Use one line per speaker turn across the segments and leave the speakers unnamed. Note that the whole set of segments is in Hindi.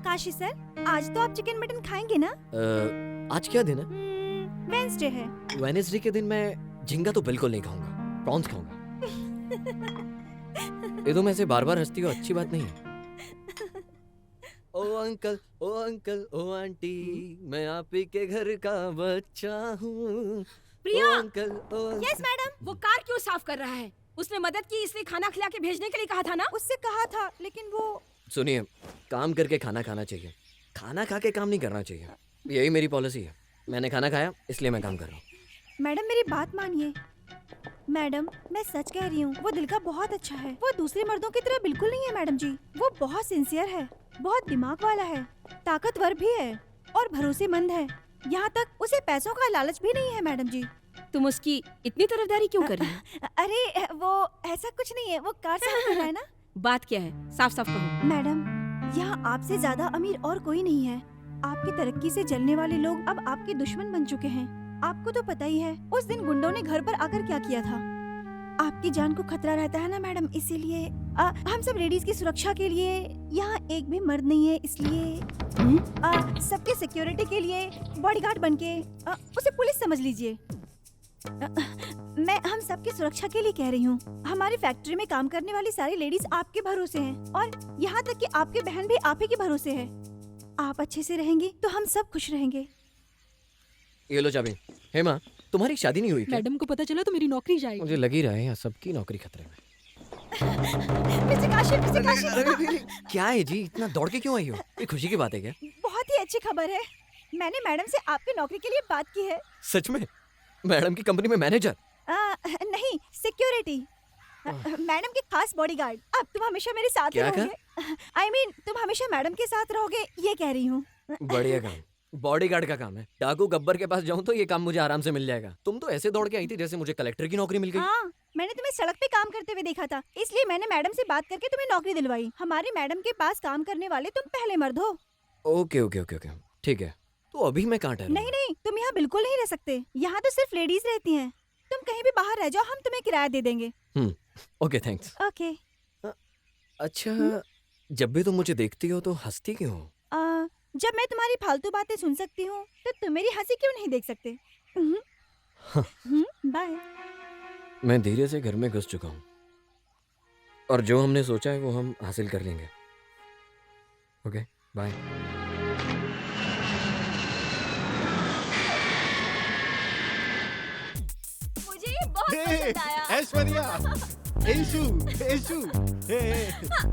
काशी सर, आज तो आप चिकन मटन खाएंगे ना?
आज क्या दिन है?
वेडनेसडे है।
वेडनेसडे के दिन मैं झींगा तो बिल्कुल नहीं खाऊंगा, प्रॉन्स खाऊंगा। ये तो मैं ऐसे बार बार हंसती हो, अच्छी बात नहीं है। ओ अंकल, ओ अंकल, ओ आंटी, मैं आप ही के घर का बच्चा हूँ।
प्रिया!
ओ अंकल, ओ अंकल।
Yes madam.
वो कार क्यों साफ कर रहा है? उसने मदद की इसलिए खाना खिला के भेजने के लिए कहा था ना?
उससे कहा था, लेकिन वो
सुनिए, काम करके खाना खाना चाहिए, खाना खा के काम नहीं करना चाहिए। यही मेरी पॉलिसी है। मैंने खाना खाया इसलिए मैं काम कर रहा हूँ।
मैडम मेरी बात मानिए। मैडम मैं सच कह रही हूँ, वो दिल का बहुत अच्छा है। वो दूसरे मर्दों की तरह बिल्कुल नहीं है मैडम जी। वो बहुत सिंसियर है, बहुत दिमाग वाला है, ताकतवर भी है और भरोसेमंद है। यहाँ तक उसे पैसों का लालच भी नहीं है मैडम जी।
तुम उसकी इतनी तरफदारी क्यों कर रही हो?
अरे वो ऐसा कुछ नहीं है, वो कार साफ कर रहा है ना।
बात क्या है? साफ साफ कहो।
मैडम यहाँ आपसे ज्यादा अमीर और कोई नहीं है। आपकी तरक्की से जलने वाले लोग अब आपके दुश्मन बन चुके हैं। आपको तो पता ही है उस दिन गुंडों ने घर पर आकर क्या किया था। आपकी जान को खतरा रहता है ना मैडम, इसीलिए हम सब लेडीज की सुरक्षा के लिए यहाँ एक भी मर्द नहीं है, इसलिए सबके सिक्योरिटी के लिए बॉडीगार्ड बनके उसे पुलिस समझ लीजिए। मैं हम सबकी सुरक्षा के लिए कह रही हूँ। हमारी फैक्ट्री में काम करने वाली सारी लेडीज आपके भरोसे हैं और यहाँ तक कि आपकी बहन भी आप ही के भरोसे है। आप अच्छे से रहेंगी तो हम सब खुश रहेंगे।
ये लो चाबी। हेमा, तुम्हारी शादी नहीं हुई क्या?
मैडम को पता चला तो मेरी नौकरी जाएगी।
मुझे लग ही रहा है यहाँ सबकी नौकरी खतरे में।
Mister Kashi, mister Kashi.
अरे, क्या है जी, इतना दौड़ के क्यों आई हो? ये खुशी की बात है क्या?
बहुत ही अच्छी खबर है। मैंने मैडम से आपकी नौकरी के लिए बात की है।
सच में? मैडम की कंपनी में मैनेजर?
नहीं, सिक्योरिटी। मैडम के खास बॉडीगार्ड। अब तुम हमेशा मेरे साथ ही
क्या
रहोगे। I mean, तुम हमेशा मैडम के साथ रहोगे, ये कह रही हूँ।
बढ़िया काम। बॉडीगार्ड का काम है। डाकू गब्बर के पास जाऊं तो ये काम मुझे आराम से मिल जाएगा। तुम तो ऐसे दौड़ के आई थी जैसे मुझे कलेक्टर की नौकरी मिल गई।
हाँ, मैंने तुम्हें सड़क पे काम करते हुए देखा था, इसलिए मैंने मैडम से बात करके तुम्हें नौकरी दिलवाई। हमारी मैडम के पास काम करने वाले तुम पहले मर्द हो।
ओके ओके ओके ओके, ठीक है। तो अभी मैं कहाँ ठहरूं?
नहीं नहीं, तुम यहाँ बिल्कुल नहीं रह सकते। यहाँ तो सिर्फ लेडीज रहती हैं। तुम कहीं भी बाहर रह जाओ, हम तुम्हें किराया दे देंगे।
Okay thanks.
ओके।
अच्छा, जब भी तुम मुझे देखती हो तो हंसती क्यों हो?
जब मैं तुम्हारी फालतू बातें सुन सकती हूँ तो तुम मेरी हंसी क्यों नहीं देख सकते? बाय।
मैं धीरे से घर में घुस चुका हूँ और जो हमने सोचा है वो हम हासिल कर लेंगे। Okay bye.
मुझे ये बहुत पसंद आया।
ऐश्वर्या, ऐशु, ऐशु,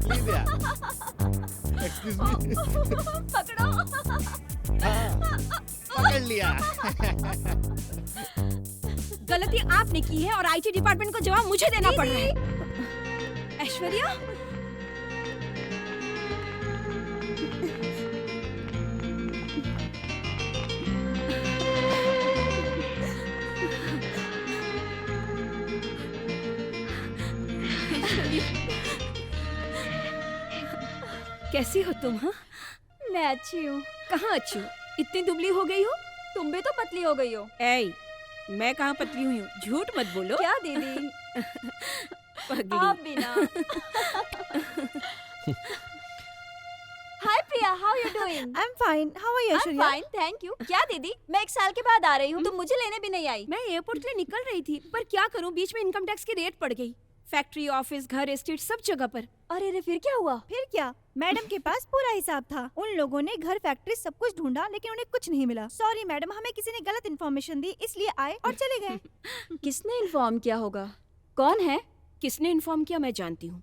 लीजिए। Excuse me.
पकड़ो।
हाँ, पकड़ लिया।
गलती आपने की है और आईटी डिपार्टमेंट को जवाब मुझे देना पड़ रहा है। ऐश्वर्या, कैसी हो तुम? हाँ,
मैं अच्छी हूँ।
कहाँ अच्छी हो? इतनी दुबली हो गई हो।
तुम भी तो पतली हो गई हो।
ऐ, मैं कहाँ पतली हुई हूँ? झूठ मत बोलो।
क्या दीदी?
पगली।
आप भी ना। Hi Priya, how you doing? I am fine. How are you Aishwarya?
Fine, thank you. क्या दीदी, मैं 1 साल के बाद आ रही हूँ, तुम मुझे लेने भी नहीं आई।
मैं एयरपोर्ट के लिए निकल रही थी, पर क्या करूँ, बीच में इनकम टैक्स की रेट पड़ गई। फैक्ट्री, ऑफिस, घर, एस्टेट सब जगह पर।
अरे रे, फिर क्या हुआ?
फिर क्या, मैडम के पास पूरा हिसाब था। उन लोगों ने घर, फैक्ट्री सब कुछ ढूंढा, लेकिन उन्हें कुछ नहीं मिला। सॉरी मैडम, हमें किसी ने गलत इन्फॉर्मेशन दी, इसलिए आए और चले गए।
किसने इन्फॉर्म किया होगा? कौन है?
किसने इन्फॉर्म किया मैं जानती हूँ।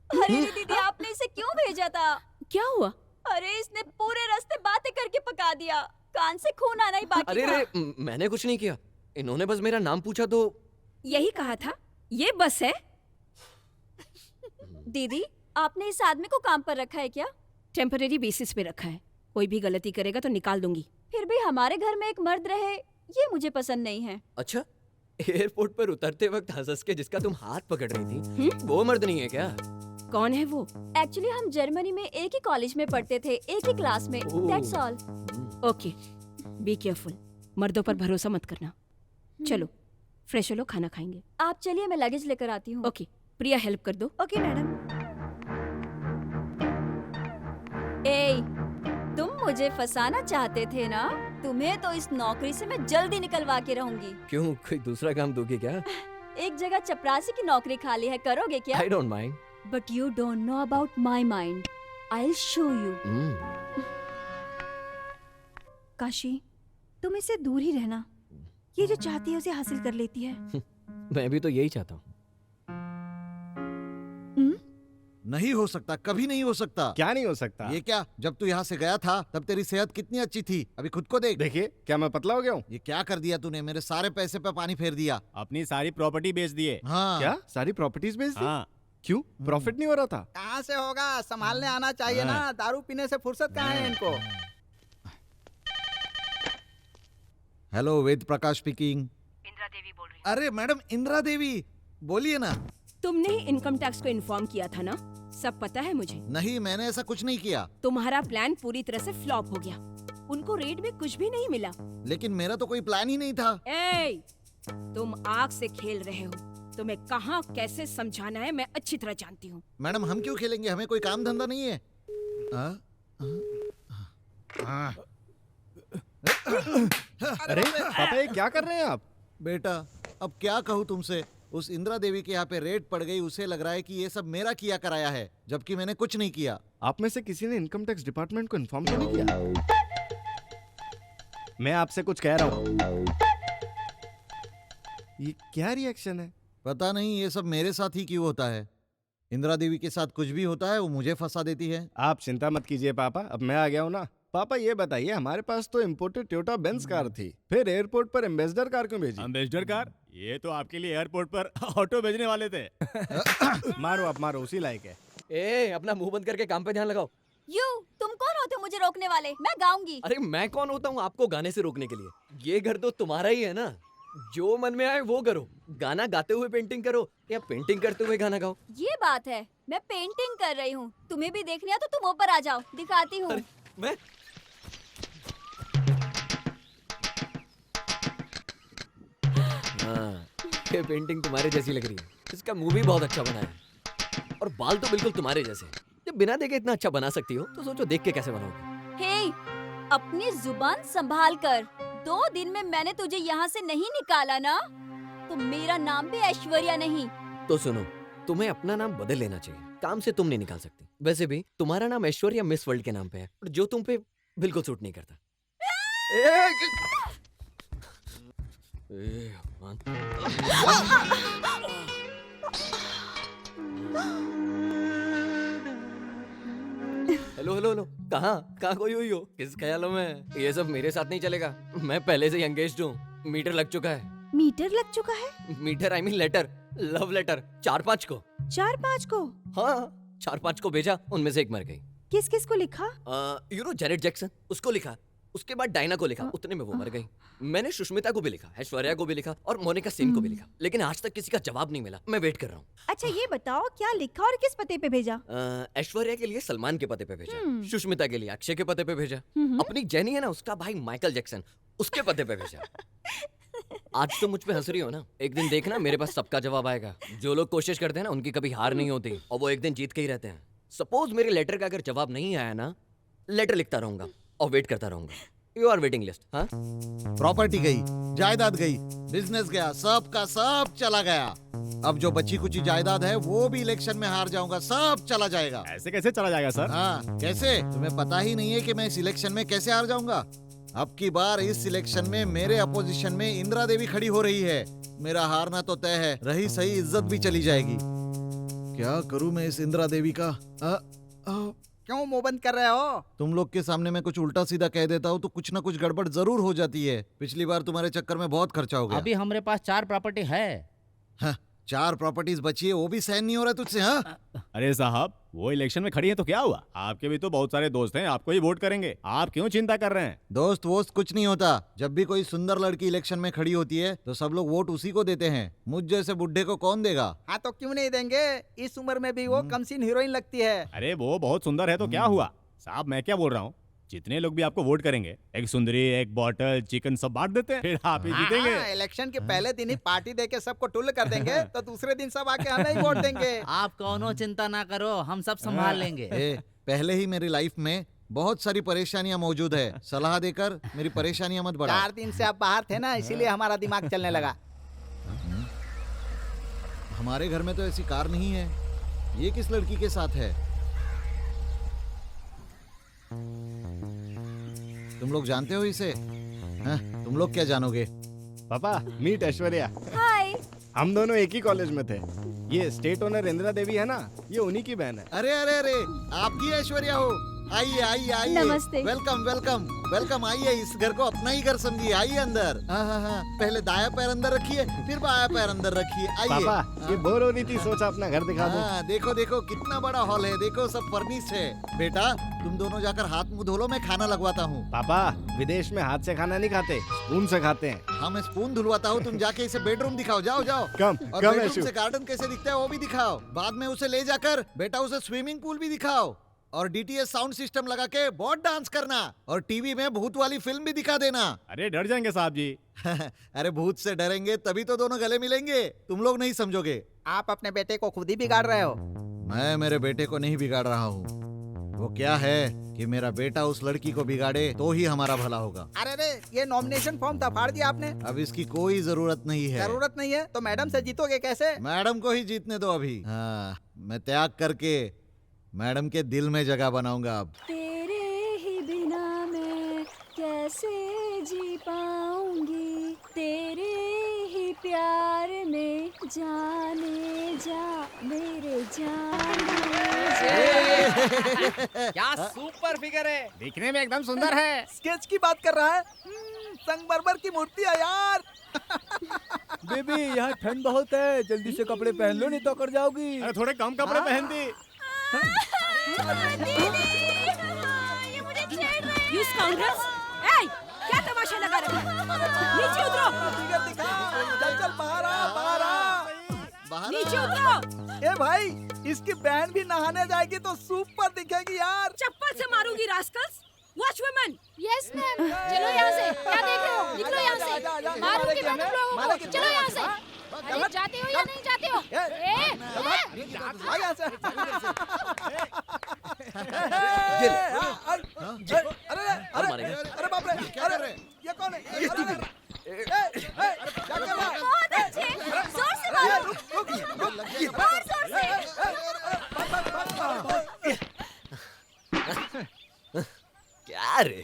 अरे रे दीदी, आपने इसे क्यों भेजा था?
क्या हुआ?
अरे इसने पूरे रास्ते बातें करके पका दिया, कान से खून आना ही बाकी
अरे
था।
रे, मैंने कुछ नहीं किया। इन्होंने बस मेरा नाम पूछा तो।
यही कहा था, ये बस है।
दीदी, आपने इस आदमी को काम पर रखा है क्या?
टेम्परेरी बेसिस पे रखा है, कोई भी गलती करेगा तो निकाल दूंगी।
फिर भी हमारे घर में एक मर्द रहे, ये मुझे पसंद नहीं है।
अच्छा, एयरपोर्ट पर उतरते वक्त हंस के जिसका तुम हाथ पकड़ रही थी, वो मर्द नहीं है क्या?
कौन है वो?
एक्चुअली हम जर्मनी में एक ही कॉलेज में पढ़ते थे, एक ही क्लास में। That's all.
Okay, be careful. मर्दों पर भरोसा मत करना। चलो फ्रेश हो लो, खाना खाएंगे।
आप चलिए, मैं लगेज लेकर आती हूँ।
ओके, प्रिया हेल्प कर दो।
Okay madam.
ए मुझे फंसाना चाहते थे ना? तुम्हें तो इस नौकरी से मैं जल्दी निकलवा के रहूंगी।
क्यों, कोई दूसरा काम दोगे क्या?
एक जगह चपरासी की नौकरी खाली है, करोगे क्या?
I don't mind.
But you don't know about my mind. I show you.
Kashi, तुम इससे दूर ही रहना। ये जो चाहती है उसे हासिल कर लेती है।
मैं भी तो यही चाहता हूँ।
नहीं हो सकता, कभी नहीं हो सकता।
क्या नहीं हो सकता?
ये क्या, जब तू यहाँ से गया था तब तेरी सेहत कितनी अच्छी थी, अभी खुद को देख।
देखिए, क्या मैं पतला हो गया हूँ?
ये क्या कर दिया तूने, मेरे सारे पैसे पे पानी फेर दिया।
अपनी सारी प्रॉपर्टी बेच दिए।
हाँ।
क्या सारी प्रॉपर्टीज बेच दी?
हाँ।
क्यों, प्रॉफिट नहीं हो रहा था?
कहाँ से होगा, संभालने आना चाहिए ना। दारू पीने से फुर्सत कहाँ है इनको।
Hello, Ved Prakash speaking.
इंदिरा देवी बोल रही
अरे मैडम इंदिरा देवी, बोलिए ना।
तुमने ही इनकम टैक्स को इन्फॉर्म किया था ना? सब पता है मुझे।
नहीं, मैंने ऐसा कुछ नहीं किया।
तुम्हारा प्लान पूरी तरह से फ्लॉप हो गया। उनको रेट में कुछ भी नहीं मिला।
लेकिन मेरा तो कोई प्लान ही नहीं था।
ए, तुम आग से खेल रहे हो। तुम्हें कहाँ कैसे समझाना है मैं अच्छी तरह जानती हूँ।
मैडम हम क्यों खेलेंगे, हमें कोई काम धंधा नहीं है।
अरे पापा, ये क्या कर रहे हैं आप?
बेटा अब क्या कहूँ तुमसे, उस इंदिरा देवी के यहाँ पे रेड पड़ गई, उसे लग रहा है कि ये सब मेरा किया कराया है, जबकि मैंने कुछ नहीं किया।
आप में से किसी ने इनकम टैक्स डिपार्टमेंट को इन्फॉर्म क्यों नहीं किया? मैं आपसे कुछ कह रहा हूँ। ये क्या रिएक्शन है?
पता नहीं ये सब मेरे साथ ही क्यों होता है। इंदिरा देवी के साथ कुछ भी होता है वो मुझे फंसा देती है।
आप चिंता मत कीजिए पापा, अब मैं आ गया हूँ ना। पापा ये बताइए, हमारे पास तो इम्पोर्टेड टोयोटा बेंज कार थी, फिर एयरपोर्ट पर एम्बेसडर कार क्यों भेजी?
Ambassador car? ये तो आपके लिए एयरपोर्ट पर ऑटो भेजने वाले थे।
मारो आप मारो, उसी लायक है।
ए, अपना मुंह बंद करके काम पे ध्यान लगाओ।
तुम कौन होते हो मुझे रोकने वाले? मैं गाऊंगी।
अरे मैं कौन होता हूँ आपको गाने से रोकने के लिए? ये घर तो तुम्हारा ही है ना, जो मन में आए वो करो। गाना गाते हुए पेंटिंग करो या पेंटिंग करते हुए गाना गाओ।
ये बात है, मैं पेंटिंग कर रही हूँ। तुम्हें भी देखनी है तो तुम ऊपर आ जाओ, दिखाती हूँ।
मैं हाँ, ये पेंटिंग तुम्हारे जैसी लग रही है। इसका मुंह भी बहुत अच्छा बना है और बाल तो बिल्कुल तुम्हारे जैसे। जब बिना देखे इतना अच्छा बना सकती हो तो सोचो देख के कैसे बनाओगे।
हे, अपनी जुबान संभाल कर। 2 दिन में मैंने तुझे यहाँ से नहीं निकाला ना, तो मेरा नाम भी ऐश्वर्या नहीं।
तो सुनो, तुम्हें अपना नाम बदल लेना चाहिए। काम से तुम नहीं निकाल सकती। वैसे भी तुम्हारा नाम ऐश्वर्या मिस वर्ल्ड के नाम पे है, जो तुम पे बिल्कुल सूट नहीं करता। हेलो हेलो हेलो, कहाँ खोई हुई हो? किस ख्यालों में? ये सब मेरे साथ नहीं चलेगा। मैं पहले से ही एंगेज्ड हूँ। मीटर लग चुका है।
मीटर लग चुका है?
Meter I mean letter, love letter. 4-5 को।
4-5 को?
हाँ, 4-5 को भेजा, उनमें से एक मर गई।
किस किस को लिखा?
जेनेट जैक्सन, उसको लिखा। उसके बाद डायना को लिखा, उतने में वो मर गई। मैंने सुष्मिता को भी लिखा, ऐश्वर्या को भी लिखा और मोनिका सेन को भी लिखा, लेकिन आज तक किसी का जवाब नहीं मिला। मैं वेट कर रहा हूँ।
अच्छा ये बताओ, क्या लिखा और किस पते पे भेजा?
ऐश्वर्या के लिए सलमान के पते पे भेजा, सुष्मिता के लिए अक्षय के पते पे भेजा, अपनी जेनी है ना उसका भाई माइकल जैक्सन, उसके पते पे भेजा। आज तो मुझ पे हंस रही हो ना, एक दिन देखना मेरे पास सबका जवाब आएगा। जो लोग कोशिश करते हैं ना उनकी कभी हार नहीं होती और वो एक दिन जीत के ही रहते हैं। सपोज मेरे लेटर का अगर जवाब नहीं आया ना, लेटर लिखता रहूंगा और वेट करता रहूंगा। You are waiting list. हाँ,
प्रॉपर्टी गई, जायदाद गई, बिजनेस गया, सब का सब चला गया। अब जो बची कुची जायदाद है वो भी इलेक्शन में हार जाऊंगा, सब चला जाएगा।
ऐसे कैसे चला जाएगा सर?
हाँ कैसे? तुम्हें पता ही नहीं है कि मैं इस इलेक्शन में कैसे हार जाऊंगा। अब की बार इस इलेक्शन में मेरे अपोजिशन में इंदिरा देवी खड़ी हो रही है। मेरा हारना तो तय है, रही सही इज्जत भी चली जाएगी। क्या करूं मैं इस इंदिरा देवी का?
क्यों मुंह बंद कर रहे हो?
तुम लोग के सामने मैं कुछ उल्टा सीधा कह देता हूँ तो कुछ ना कुछ गड़बड़ जरूर हो जाती है। पिछली बार तुम्हारे चक्कर में बहुत खर्चा हो गया।
अभी हमारे पास 4 प्रॉपर्टी है।
हाँ, 4 प्रॉपर्टीज बची है, वो भी सहन नहीं हो रहा तुझसे। हाँ,
अरे साहब, वो इलेक्शन में खड़ी है तो क्या हुआ? आपके भी तो बहुत सारे दोस्त हैं, आपको ही वोट करेंगे। आप क्यों चिंता कर रहे हैं?
दोस्त वोस्त कुछ नहीं होता। जब भी कोई सुंदर लड़की इलेक्शन में खड़ी होती है तो सब लोग वोट उसी को देते हैं। मुझ जैसे बुढ़े को कौन देगा?
हाँ तो क्यों नहीं देंगे? इस उम्र में भी वो कमसीन हीरोइन लगती है।
अरे वो बहुत सुंदर है तो क्या हुआ? साहब मैं क्या बोल रहा हूँ, जितने लोग भी आपको वोट करेंगे, एक सुंदरी, एक बॉटल, चिकन सब बांट देते हैं, फिर आप ही जीतेंगे।
हाँ, इलेक्शन के पहले दिन ही पार्टी देके सबको टुल्ल कर देंगे तो दूसरे दिन सब आके हमें ही वोट देंगे।
आप कौनो चिंता ना करो, हम सब संभाल लेंगे।
पहले ही मेरी लाइफ में बहुत सारी परेशानियां मौजूद है। सलाह देकर मेरी परेशानियां मत बढ़ा।
4 दिन से आप बाहर थे ना, इसीलिए हमारा दिमाग चलने लगा।
हमारे घर में तो ऐसी कार नहीं है। ये किस लड़की के साथ है? तुम लोग जानते हो इसे? हाँ, तुम लोग क्या जानोगे?
पापा मीट ऐश्वर्या।
हाय।
हम दोनों एक ही कॉलेज में थे। ये स्टेट ओनर इंदिरा देवी है ना, ये उन्हीं की बहन है।
अरे अरे अरे, आप ही ऐश्वर्या हो? आइए आइए आइए।
नमस्ते।
Welcome welcome welcome. आइए, इस घर को अपना ही घर समझिए। आइए अंदर। हाँ, पहले दाया पैर अंदर रखिए, फिर बाया पैर अंदर रखिए। आइए।
पापा ये बोर हो रही थी, सोचा अपना घर दिखा दूं।
हाँ, देखो देखो कितना बड़ा हॉल है। देखो सब फर्निश्ड है। बेटा तुम दोनों जाकर हाथ मुंह धो लो, मैं खाना लगवाता हूँ।
पापा विदेश में हाथ से खाना नहीं खाते, स्पून से खाते हैं।
हाँ, मैं स्पून धुलवाता हूँ। तुम जाके इसे बेडरूम दिखाओ। जाओ जाओ।
कम
और
कम
बेडरूम
ऐशु।
से गार्डन कैसे दिखता है वो भी दिखाओ। बाद में उसे ले जाकर बेटा उसे स्विमिंग पूल भी दिखाओ। और डीटीएच साउंड सिस्टम लगा के बहुत डांस करना। और टीवी में भूत वाली फिल्म भी दिखा देना।
अरे डर जाएंगे साहब जी।
अरे भूत से डरेंगे तभी तो दोनों गले मिलेंगे। तुम लोग नहीं समझोगे।
आप अपने बेटे को खुद ही बिगाड़ रहे हो।
मैं मेरे बेटे को नहीं बिगाड़ रहा हूँ। वो क्या है कि मेरा बेटा उस लड़की को बिगाड़े तो ही हमारा भला होगा।
अरे रे, ये नॉमिनेशन फॉर्म था, फाड़ दिया आपने।
अब इसकी कोई जरूरत नहीं है।
जरूरत नहीं है तो मैडम से जीतोगे कैसे?
मैडम को ही जीतने दो अभी। हाँ, मैं त्याग करके मैडम के दिल में जगह बनाऊंगा अब।
तेरे ही बिना मैं कैसे जी पाऊंगी, तेरे ही प्यार में जाने जा मेरे जाने जा।
क्या सुपर फिगर है।
दिखने में एकदम सुंदर है।
स्केच की बात कर रहा है। संगमरमर की मूर्ति है यार।
बेबी यहाँ ठंड बहुत है, जल्दी से कपड़े पहन लो नहीं तो अकड़ जाओगी।
अरे थोड़े कम कपड़े पहन दी।
You scoundrels! Hey, क्या तमाशा लगा रखे हो? नीचे उतरो!
फिगर दिखा। चल चल बाहर आ, बाहर आ।
नीचे उतरो!
ए भाई, इसकी बहन भी नहाने जाएगी तो सुपर दिखेगी यार।
चप्पल से मारूंगी rascals! Watch women!
Yes ma'am. चलो यहाँ से, क्या देख रहे हो? निकलो यहाँ से। मारूंगी मैं तुम लोगों को। चलो यहाँ से। अरे जाते हो या नहीं जाते हो?
आ यहाँ से। अरे
मारेगा।
अरे बाप रे,
क्या कर रहे हैं?
ये कौन है? क्या कर रहा है?
बहुत अच्छे, जोर से मारो, बहुत जोर से।
क्या रे?